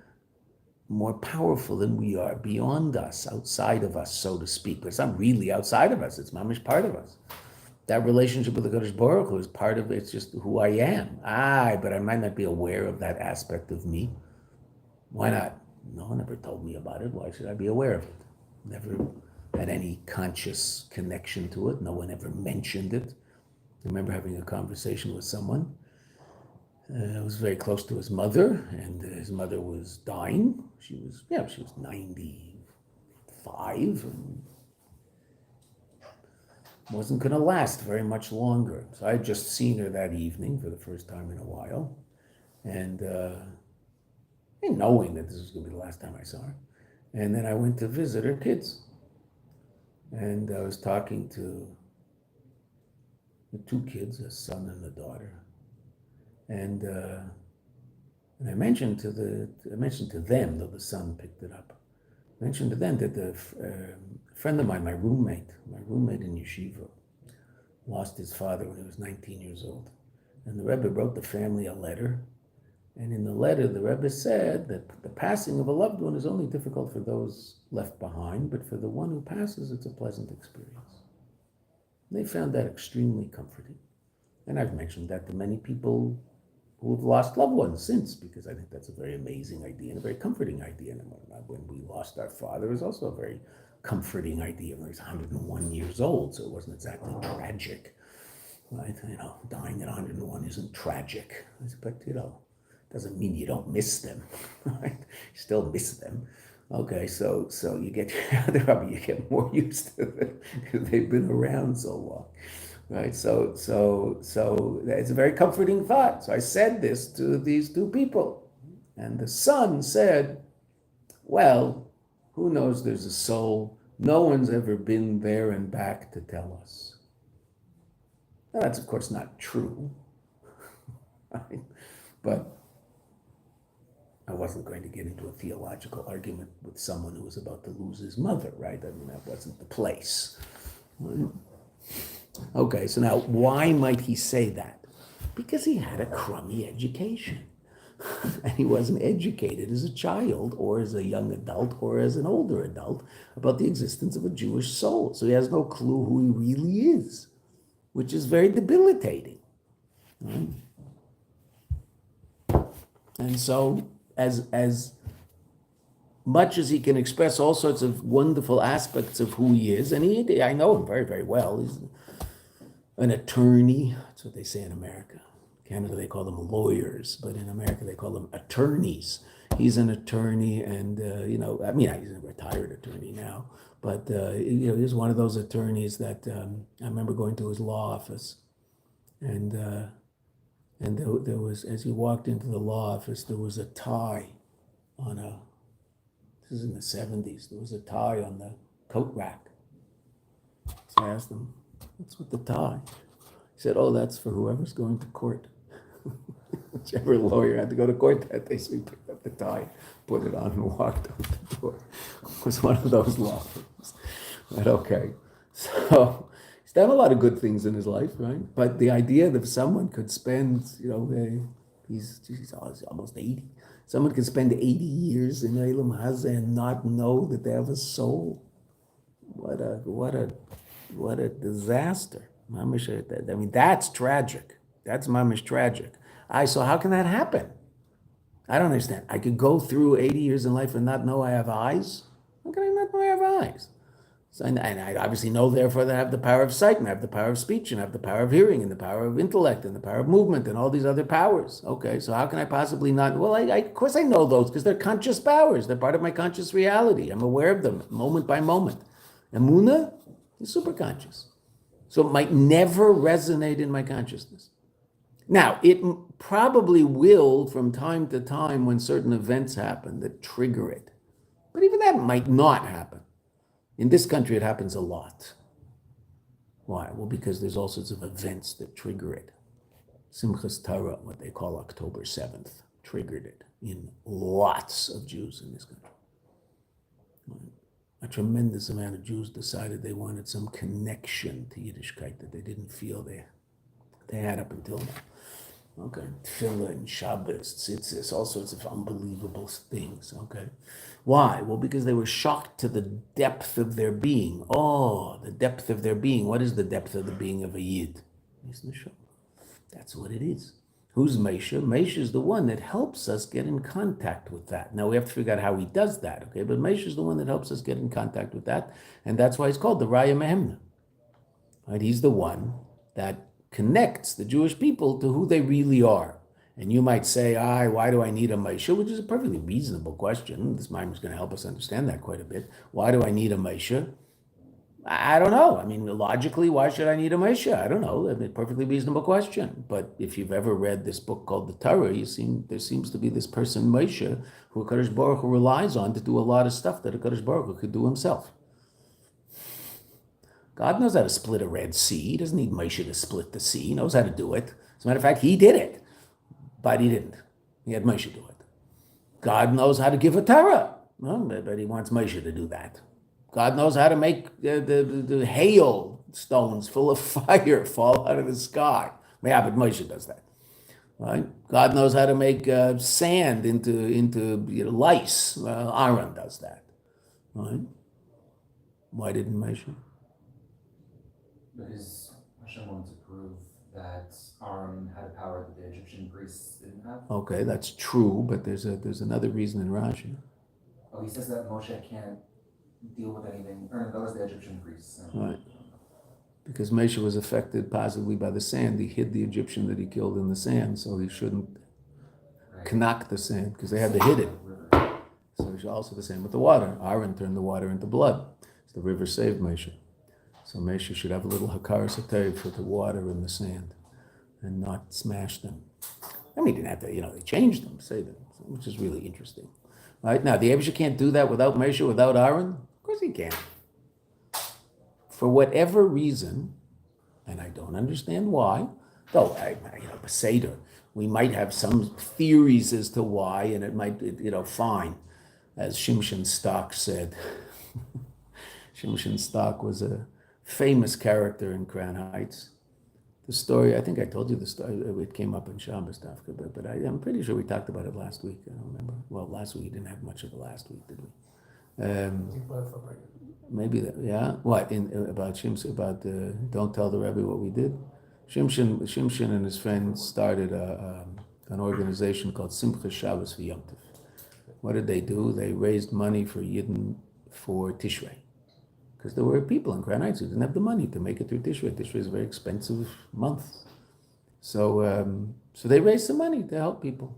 more powerful than we are, beyond us, outside of us, so to speak. But it's not really outside of us, it's mamish part of us. that relationship with the Kadosh Baruch Hu is part of it. It's just who I am. But I might not be aware of that aspect of me. Why not? No one ever told me about it. Why should I be aware of it? Never had any conscious connection to it. No one ever mentioned it. I remember having a conversation with someone. I was very close to his mother, and his mother was dying. She was 95, and wasn't going to last very much longer. So I had just seen her that evening for the first time in a while, and knowing that this was going to be the last time I saw her. And then I went to visit her kids, and I was talking to the two kids, a son and a daughter, and I mentioned to them, though the son picked it up. I mentioned to them that a friend of mine, my roommate in Yeshiva, lost his father when he was 19 years old. And the Rebbe wrote the family a letter. And in the letter, the Rebbe said that the passing of a loved one is only difficult for those left behind, but for the one who passes, it's a pleasant experience. They found that extremely comforting. And I've mentioned that to many people who have lost loved ones since, because I think that's a very amazing idea and a very comforting idea. And when we lost our father, it was also a very comforting idea. He was 101 years old, so it wasn't exactly tragic, right? Dying at 101 isn't tragic. But, doesn't mean you don't miss them, right? You still miss them. Okay, so you get you get more used to it because they've been around so long. Right, so it's a very comforting thought. So I said this to these two people, and the son said, "Well, who knows? There's a soul. No one's ever been there and back to tell us." Now, that's of course not true, right? But I wasn't going to get into a theological argument with someone who was about to lose his mother, right? I mean, that wasn't the place. Right? Okay, so now why might he say that? Because he had a crummy education. And he wasn't educated as a child or as a young adult or as an older adult about the existence of a Jewish soul. So he has no clue who he really is, which is very debilitating. Right? And so as much as he can express all sorts of wonderful aspects of who he is, and I know him very, very well. He's an attorney. That's what they say in America. Canada, they call them lawyers, but in America, they call them attorneys. He's an attorney, and, he's a retired attorney now, but, he's one of those attorneys that I remember going to his law office, and there was, as he walked into the law office, there was a tie this is in the 70s, there was a tie on the coat rack. So I asked him, "What's with the tie?" He said, "Oh, that's for whoever's going to court." Whichever lawyer had to go to court that day, so he picked up the tie, put it on, and walked out the door. It was one of those law firms. But okay, so he's done a lot of good things in his life, right? But the idea that someone could spend, he's almost 80. Someone could spend 80 years in Eilam Hazeh and not know that they have a soul. What a disaster. I mean, that's tragic. That's mamish tragic. So how can that happen? I don't understand. I could go through 80 years in life and not know I have eyes? How can I not know I have eyes? So, and I obviously know, therefore, that I have the power of sight, and I have the power of speech, and I have the power of hearing, and the power of intellect, and the power of movement, and all these other powers. Okay, so how can I possibly not? Well, of course I know those, because they're conscious powers. They're part of my conscious reality. I'm aware of them, moment by moment. Emunah is superconscious. So it might never resonate in my consciousness. Now, it probably will from time to time when certain events happen that trigger it. But even that might not happen. In this country, it happens a lot. Why? Well, because there's all sorts of events that trigger it. Simchas Torah, what they call October 7th, triggered it in lots of Jews in this country. A tremendous amount of Jews decided they wanted some connection to Yiddishkeit that they didn't feel they had up until now. Okay, tefillah and Shabbos, tzitzis, all sorts of unbelievable things. Okay, why? Well, because they were shocked to the depth of their being. Oh, the depth of their being. What is the depth of the being of a yid? That's what it is. Who's Mesha? Mesha is the one that helps us get in contact with that. Now we have to figure out how he does that, okay? But Mesha is the one that helps us get in contact with that, and that's why he's called the Raya Mehemna. Right? He's the one that connects the Jewish people to who they really are. And you might say, why do I need a Mesha? Which is a perfectly reasonable question. This Maimon is going to help us understand that quite a bit. Why do I need a Mesha? I don't know. I mean, logically, why should I need a Moshe? I don't know. I mean, perfectly reasonable question. But if you've ever read this book called the Torah, there seems to be this person, Moshe, who HaKadosh Baruch Hu relies on to do a lot of stuff that HaKadosh Baruch Hu could do himself. God knows how to split a Red Sea. He doesn't need Moshe to split the sea. He knows how to do it. As a matter of fact, he did it. But he didn't. He had Moshe do it. God knows how to give a Torah. Well, but he wants Moshe to do that. God knows how to make the hail stones full of fire fall out of the sky. Yeah, but Moshe does that. Right? God knows how to make sand into lice. Aaron does that. Right? Why didn't Moshe? Because Hashem wanted to prove that Aaron had a power that the Egyptian priests didn't have. Okay, that's true, but there's another reason in Rashi. Oh, he says that Moshe can't deal with anything. Or that was the Egyptian priests. Right. Because Moshe was affected positively by the sand. He hid the Egyptian that he killed in the sand, so he shouldn't knock the sand, because they had to hid it. So he should also the same with the water. Aaron turned the water into blood. So the river saved Moshe. So Moshe should have a little hakar satay for the water and the sand and not smash them. I mean, he didn't have to, they changed them, say them, which is really interesting. Right? Now, the Abisha can't do that without Moshe, without Aaron? Of course he can. For whatever reason, and I don't understand why, though, Beseder, we might have some theories as to why, and it might, fine. As Shimshon Stock said, Shimshon Stock was a famous character in Crown Heights. The story, I think I told you the story, it came up in Shabbos, but I'm pretty sure we talked about it last week. I don't remember. Well, last week, we didn't have much of it last week, did we? Maybe that, yeah. What, about Shimshon, don't tell the Rebbe what we did? Shimshon and his friends started an organization called Simcha Shabbos V'Yom Tov. What did they do? They raised money for Yidden for Tishrei. Because there were people in Crown Heights who didn't have the money to make it through Tishrei. Tishrei is a very expensive month. So they raised some money to help people.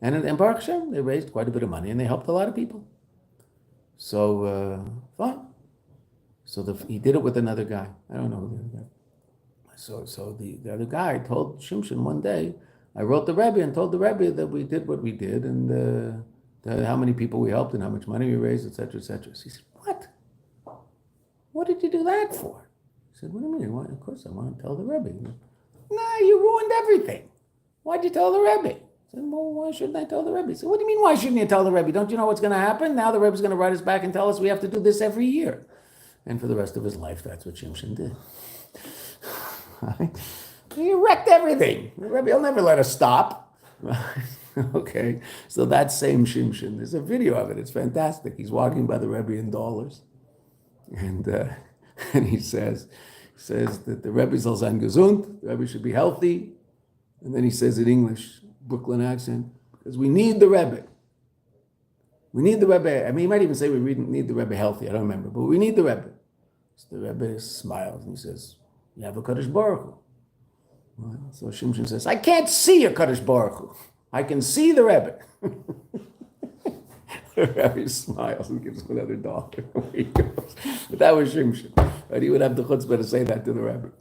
And in Baruch Hashem, they raised quite a bit of money and they helped a lot of people. So, fine. So he did it with another guy. I don't know who the other guy. So the other guy told Shimshon one day, I wrote the Rebbe and told the Rebbe that we did what we did and how many people we helped and how much money we raised, etc., etc. So he said, what? What did you do that for? He said, what do you mean? Well, of course I want to tell the Rebbe. Nah, you ruined everything. Why'd you tell the Rebbe? I said, well, why shouldn't I tell the Rebbe? He said, what do you mean, why shouldn't you tell the Rebbe? Don't you know what's going to happen? Now the Rebbe's going to write us back and tell us we have to do this every year. And for the rest of his life, that's what Shimshon did. He wrecked everything. The Rebbe will never let us stop. Okay, so that same Shimshon, there's a video of it. It's fantastic. He's walking by the Rebbe in dollars. And he says that the Rebbe soll sein gesund, the Rebbe should be healthy. And then he says in English, Brooklyn accent, because we need the Rebbe. We need the Rebbe. I mean, he might even say we need the Rebbe healthy. I don't remember, but we need the Rebbe. So the Rebbe smiles and he says, you have a Kadosh Baruch Hu. Right? So Shimshon says, I can't see a Kadosh Baruch Hu. I can see the Rebbe. The Rebbe smiles and gives him another $1. Away he goes. But that was Shimshon. Right? He would have the chutzpah to say that to the Rebbe.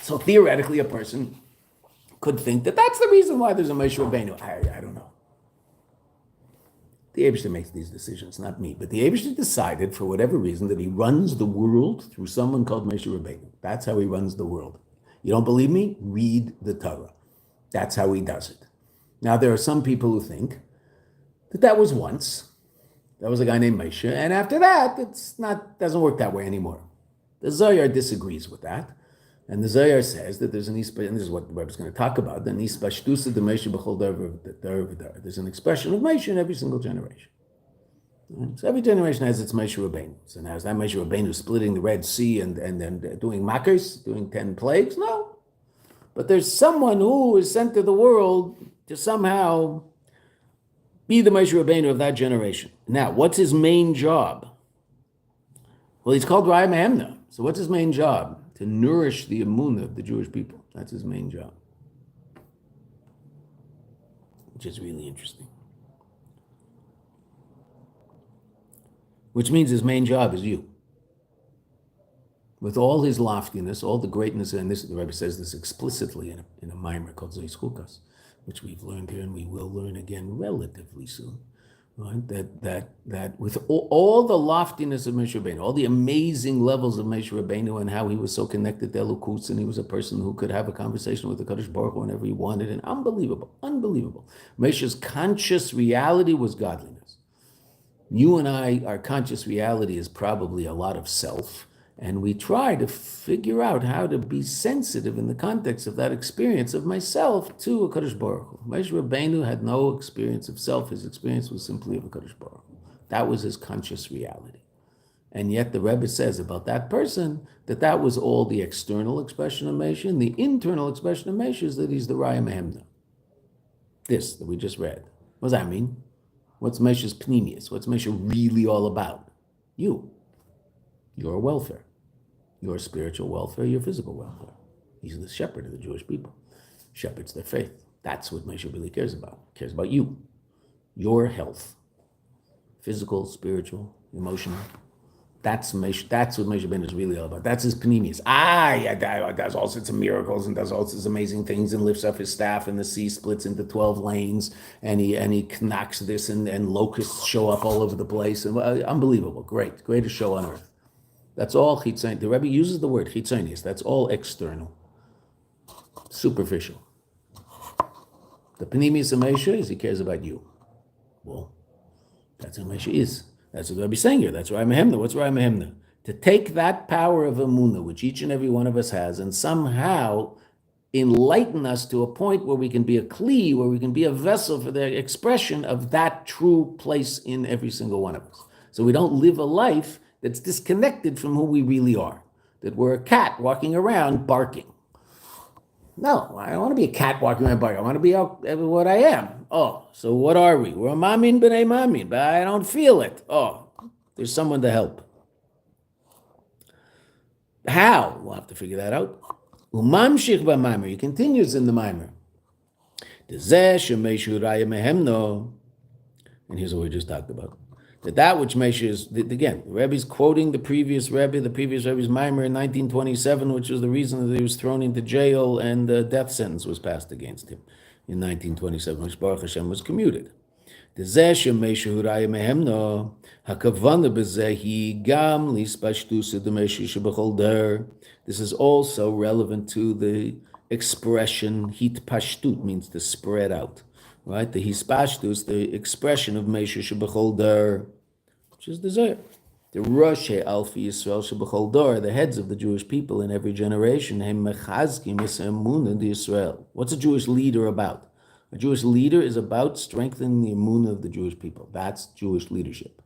So theoretically, a person could think that that's the reason why there's a Moshe Rabbeinu. I don't know. The Eibishter makes these decisions, not me. But the Eibishter decided, for whatever reason, that he runs the world through someone called Moshe Rabbeinu. That's how he runs the world. You don't believe me? Read the Torah. That's how he does it. Now, there are some people who think that was once. That was a guy named Moshe. And after that, doesn't work that way anymore. The Zohar disagrees with that. And the Zohar says that there's an ispa, and this is what the Rebbe is going to talk about, the ispashtusa de Moshe b'chol dar. There's an expression of Moshe in every single generation. Right? So every generation has its Moshe Rabbeinu. So now is that Moshe Rabbeinu splitting the Red Sea and then doing makers, doing 10 plagues? No. But there's someone who is sent to the world to somehow be the Moshe Rabbeinu of that generation. Now, what's his main job? Well, he's called Raya Mehemna. So what's his main job? To nourish the emunah of the Jewish people. That's his main job. Which is really interesting. Which means his main job is you. With all his loftiness, all the greatness, and this, the Rebbe says this explicitly in a mimer called Zois Chukas, which we've learned here and we will learn again relatively soon. Right? That with all the loftiness of Moshe Rabbeinu, all the amazing levels of Moshe Rabbeinu and how he was so connected to Elokus, and he was a person who could have a conversation with the Kadosh Baruch Hu whenever he wanted, and unbelievable. Moshe's conscious reality was godliness. You and I, our conscious reality is probably a lot of self, and we try to figure out how to be sensitive in the context of that experience of myself to a Kadosh Baruch Hu. Moshe Rabbeinu had no experience of self. His experience was simply of a Kadosh Baruch Hu. That was his conscious reality. And yet the Rebbe says about that person that was all the external expression of Moshe, and the internal expression of Moshe is that he's the Raya Mehemna. This that we just read. What does that mean? What's Moshe's pnimius? What's Moshe really all about? You. Your welfare. Your spiritual welfare, your physical welfare. He's the shepherd of the Jewish people. Shepherds their faith. That's what Moshe really cares about. He cares about you. Your health. Physical, spiritual, emotional. That's Moshe. That's what Moshe Ben is really all about. That's his panemius. Does all sorts of miracles and does all sorts of amazing things and lifts up his staff and the sea splits into 12 lanes and he knocks this and locusts show up all over the place. And unbelievable. Greatest show on earth. That's all chitzonius. The Rebbe uses the word chitzonius. That's all external, superficial. The panemius of Moshe is he cares about you. Well, that's what Moshe is. That's what the Rebbe is saying here. That's Raya Mehemna. What's Raya Mehemna? To take that power of emunah, which each and every one of us has, and somehow enlighten us to a point where we can be a kli, where we can be a vessel for the expression of that true place in every single one of us. So we don't live a life that's disconnected from who we really are, that we're a cat walking around barking. No, I don't want to be a cat walking around barking. I want to be what I am. Oh, so what are we? We're a mamin b'nei mamin, but I don't feel it. Oh, there's someone to help. How? We'll have to figure that out. Umamshich b'maimer. He continues in the mimer. Dezeh shemeshu raya mehemno. And here's what we just talked about. That which Moshe is, again, the Rebbe's quoting the previous Rebbe's mimer in 1927, which was the reason that he was thrown into jail and the death sentence was passed against him in 1927, which Baruch Hashem was commuted. This is also relevant to the expression hitpashtut, means to spread out. Right, the hispashtus, the expression of Moshe shebechol dar, which is the Zohar. The Roshei Alfi Yisrael shebechol dar, the heads of the Jewish people in every generation. Hem mechazkim es emunah de Yisrael. What's a Jewish leader about? A Jewish leader is about strengthening the emunah of the Jewish people. That's Jewish leadership.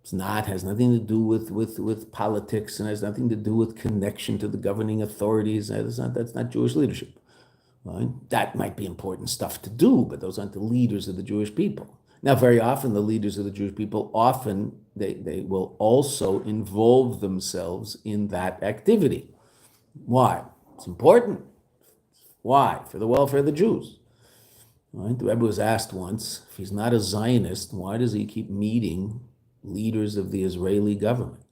Has nothing to do with politics and has nothing to do with connection to the governing authorities. That's not Jewish leadership. Right? That might be important stuff to do, but those aren't the leaders of the Jewish people. Now, very often the leaders of the Jewish people, they will also involve themselves in that activity. Why? It's important. Why? For the welfare of the Jews. Right? The Rebbe was asked once, if he's not a Zionist, why does he keep meeting leaders of the Israeli government?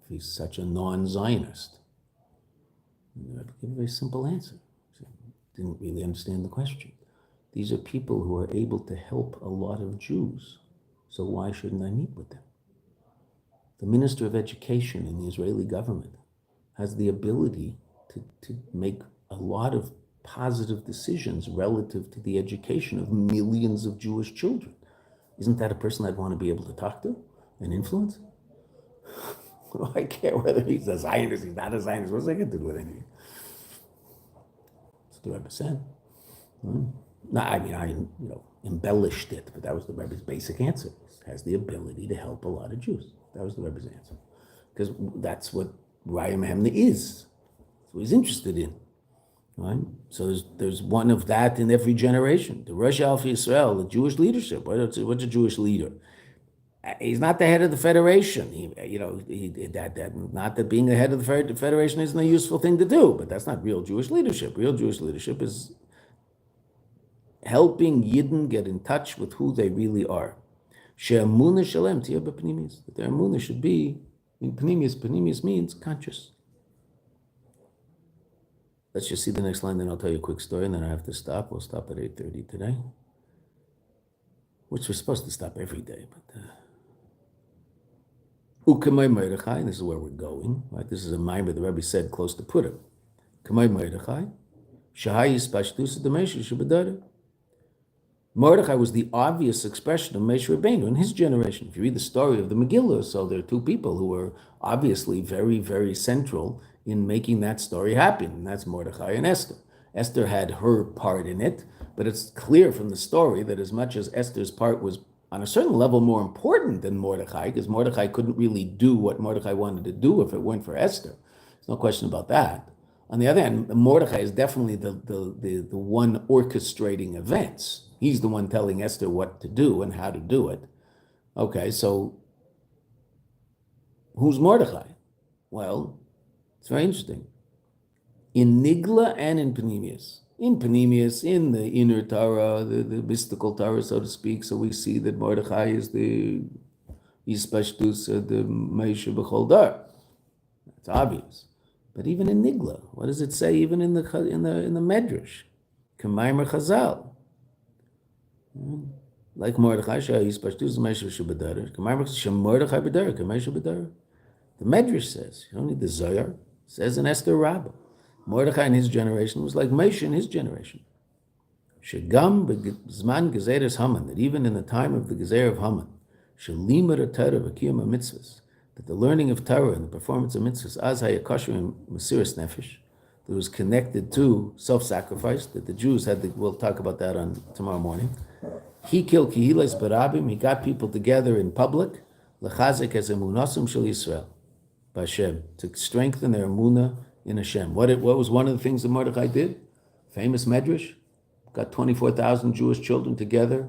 If he's such a non-Zionist. And the Rebbe gave a very simple answer. Didn't really understand the question. These are people who are able to help a lot of Jews. So why shouldn't I meet with them? The Minister of Education in the Israeli government has the ability to make a lot of positive decisions relative to the education of millions of Jewish children. Isn't that a person I'd want to be able to talk to and influence? I care whether he's a Zionist, he's not a Zionist. What's that got to do with anything? That's what the Rebbe said. No, I mean, I embellished it, but that was the Rebbe's basic answer. It has the ability to help a lot of Jews. That was the Rebbe's answer. Because that's what Raya Mehemna is. That's what he's interested in. Right? So there's one of that in every generation. The Rosh Alpha Yisrael, the Jewish leadership. What's a Jewish leader? He's not the head of the federation. Not that being the head of the federation isn't a useful thing to do, but that's not real Jewish leadership. Real Jewish leadership is helping Yidden get in touch with who they really are. She'emunah shalem tiyeh b'pnimis. That their emunah should be in pnimius. Pnimius means conscious. Let's just see the next line, then I'll tell you a quick story, and then I have to stop. We'll stop at 8:30 today, which we're supposed to stop every day, but Ukamay Mordechai, and this is where we're going, right? This is a mimer the Rebbe said close to Purim. Kamay Mordechai, Shahai Yispashtus Demesha Shabadara. Mordechai was the obvious expression of Moshe Rabbeinu in his generation. If you read the story of the Megillah, so there are two people who were obviously very, very central in making that story happen, and that's Mordechai and Esther. Esther had her part in it, but it's clear from the story that as much as Esther's part was on a certain level more important than Mordechai, because Mordechai couldn't really do what Mordechai wanted to do if it weren't for Esther. There's no question about that. On the other hand, Mordechai is definitely the one orchestrating events. He's the one telling Esther what to do and how to do it. Okay, so who's Mordechai? Well, it's very interesting. In Nigla and in Pnimius. In Pnimius, in the inner Torah, the mystical Torah, so to speak, so we see that Mordechai is the Yispashtus, the Moshe B'chol Dar. That's obvious. But even in Nigla, what does it say? Even in the Medrash, K'maimer Chazal, like Mordechai, Yispashtus Moshe B'Dar, K'maimer Chazal, Mordechai B'Dar, K'moshe B'Dar. The Medrash says, you don't need the Zohar, says in Esther Rabbah. Mordechai in his generation was like Moshe in his generation. Shegam b'zman gezeres Haman, that even in the time of the gezer of Haman, shelimar Torah v'kiyum mitzvahs, that the learning of Torah and the performance of mitzvahs, az hayakosher and mesiras nefesh, that was connected to self-sacrifice, that the Jews had. We'll talk about that on tomorrow morning. He killed kihiles barabim. He got people together in public. Lechazek as emunasum shel Yisrael, b'Hashem, to strengthen their emunah in Hashem. What was one of the things that Mordechai did? Famous Medrash, got 24,000 Jewish children together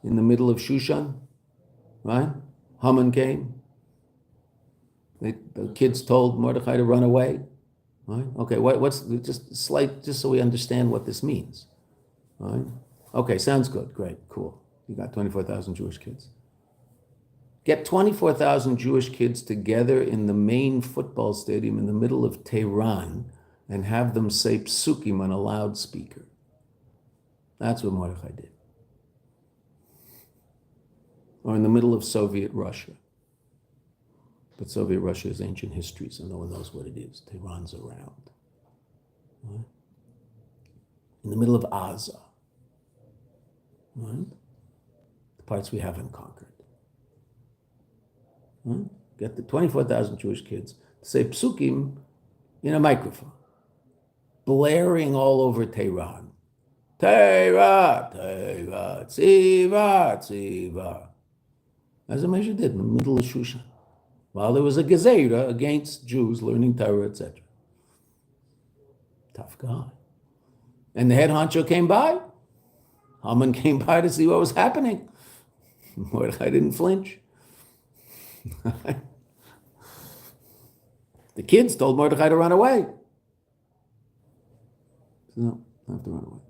in the middle of Shushan, right? Haman came. The kids told Mordechai to run away, right? Okay, what's just so we understand what this means, right? Okay, sounds good, great, cool. You got 24,000 Jewish kids. Get 24,000 Jewish kids together in the main football stadium in the middle of Tehran and have them say psukim on a loudspeaker. That's what Mordechai did. Or in the middle of Soviet Russia. But Soviet Russia is ancient history, so no one knows what it is. Tehran's around. Right? In the middle of Gaza. Right? The parts we haven't conquered. Get the 24,000 Jewish kids to say psukim in a microphone, blaring all over Tehran. Tehran, Tehran, Tziva, Tziva. As Moshe did in the middle of Shushan, while there was a gezerah against Jews learning Torah, etc. Tough guy. And the head honcho came by. Haman came by to see what was happening. Mordechai didn't flinch. The kids told Mordechai to run away. No, not have to run away.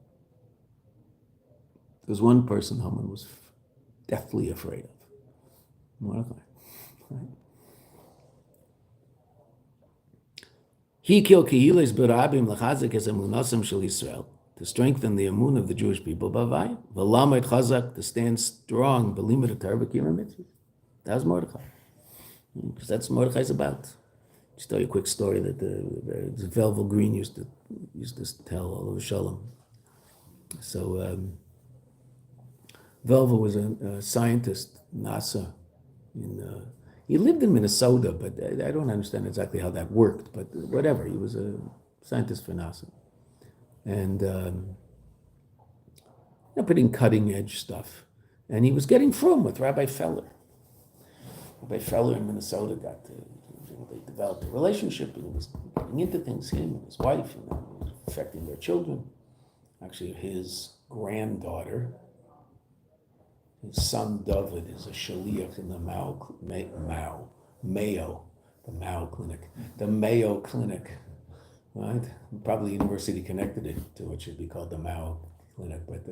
There's one person Haman was deathly afraid of. Mordechai. Right? He killed Kehiles Barabim Lachazek as Emunasim Shel Yisrael, to strengthen the emun of the Jewish people, Bavai, V'lamed Chazak, to stand strong, B'limud Torah V'kiyum mitzvahs. That was Mordechai. Because that's what Mordechai's about. Just tell you a quick story that the Velvel Green used to tell all over Shalom. So Velvel was a scientist, NASA, He lived in Minnesota, but I don't understand exactly how that worked. But whatever, he was a scientist for NASA, and putting cutting edge stuff. And he was getting from with Rabbi Feller. Rabbi Feller in Minnesota they developed a relationship, and he was getting into things, him and his wife, and that was affecting their children. Actually, his granddaughter, his son David, is a shaliach in the Mayo Clinic, right? Probably University connected it to what should be called the Mayo Clinic, but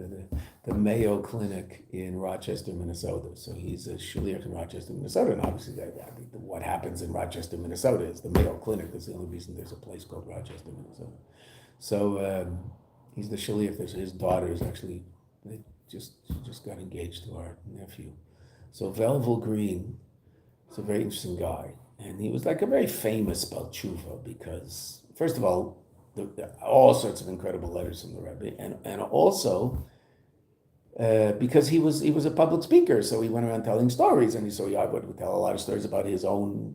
the Mayo Clinic in Rochester, Minnesota. So he's a shaliach in Rochester, Minnesota, and obviously what happens in Rochester, Minnesota is the Mayo Clinic. That's the only reason there's a place called Rochester, Minnesota. So he's the shaliach. His daughter is actually, she just got engaged to our nephew. So Velvel Green is a very interesting guy, and he was like a very famous Baal Tshuva because, first of all, all sorts of incredible letters from the Rebbe, and also because he was a public speaker, so he went around telling stories, and would tell a lot of stories about his own.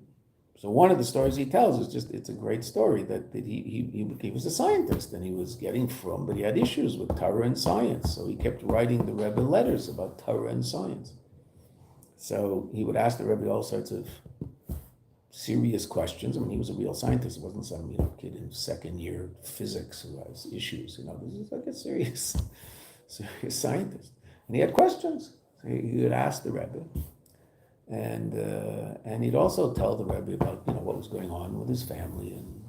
So one of the stories he tells is it's a great story that he was a scientist and he was getting from, but he had issues with Torah and science, so he kept writing the Rebbe letters about Torah and science. So he would ask the Rebbe all sorts of serious questions. I mean, he was a real scientist. It wasn't some kid in second year physics who has issues. This is like a serious scientist, and he had questions. So he would ask the Rebbe, and he'd also tell the Rebbe about what was going on with his family, and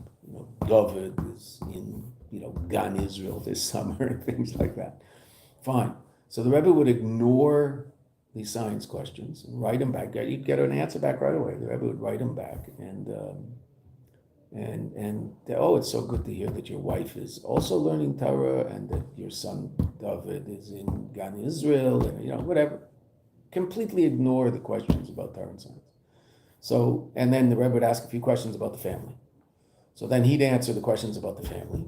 David is in Gan Israel this summer and things like that. Fine. So the Rebbe would ignore these science questions and write them back. You'd get an answer back right away. The Rebbe would write them back, and it's so good to hear that your wife is also learning Torah and that your son David is in Gan Israel, and whatever. Completely ignore the questions about Torah and science. So, and then the Rebbe would ask a few questions about the family. So then he'd answer the questions about the family.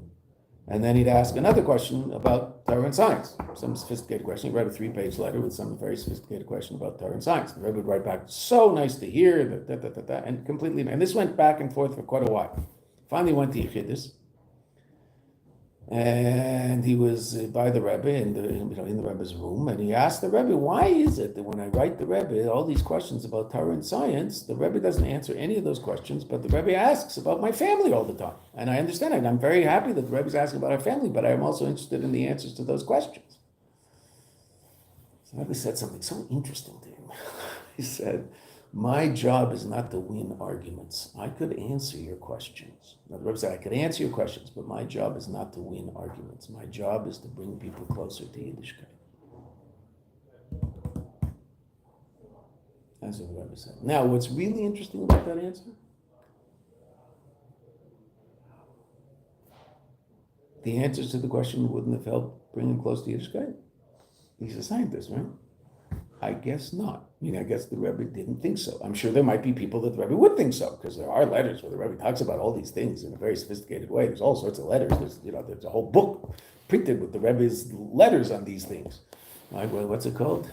And then he'd ask another question about Torah and science, some sophisticated question. He'd write a 3-page letter with some very sophisticated question about Torah and science. The Rebbe would write back, so nice to hear, and completely, and this went back and forth for quite a while. Finally went to Yeshiva, and he was by the Rebbe in the Rebbe's room, and he asked the Rebbe, why is it that when I write the Rebbe all these questions about Torah and science, the Rebbe doesn't answer any of those questions, but the Rebbe asks about my family all the time? And I understand it. I'm very happy that the Rebbe is asking about our family, but I'm also interested in the answers to those questions. So the Rebbe said something so interesting to him. He said, my job is not to win arguments. I could answer your questions. Now, the Rebbe said, I could answer your questions, but my job is not to win arguments. My job is to bring people closer to Yiddishkeit. That's what the Rebbe said. Now, what's really interesting about that answer? The answers to the question wouldn't have helped bring him close to Yiddishkeit. He's a scientist, right? I guess not. I guess the Rebbe didn't think so. I'm sure there might be people that the Rebbe would think so, because there are letters where the Rebbe talks about all these things in a very sophisticated way. There's all sorts of letters. There's a whole book printed with the Rebbe's letters on these things. Right? Well, what's it called?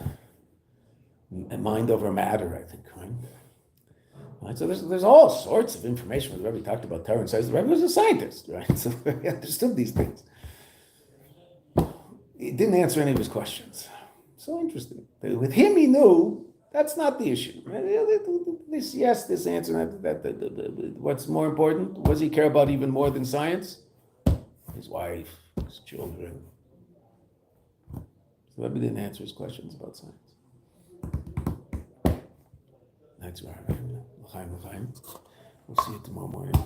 Mind over matter, I think, right? Right? So there's all sorts of information where the Rebbe talked about Torah and says the Rebbe was a scientist, right? So he understood these things. He didn't answer any of his questions. So interesting. With him, he knew that's not the issue. This answer. What's more important? What does he care about even more than science? His wife, his children. So the Rebbe didn't answer his questions about science. That's right. We'll see you tomorrow morning.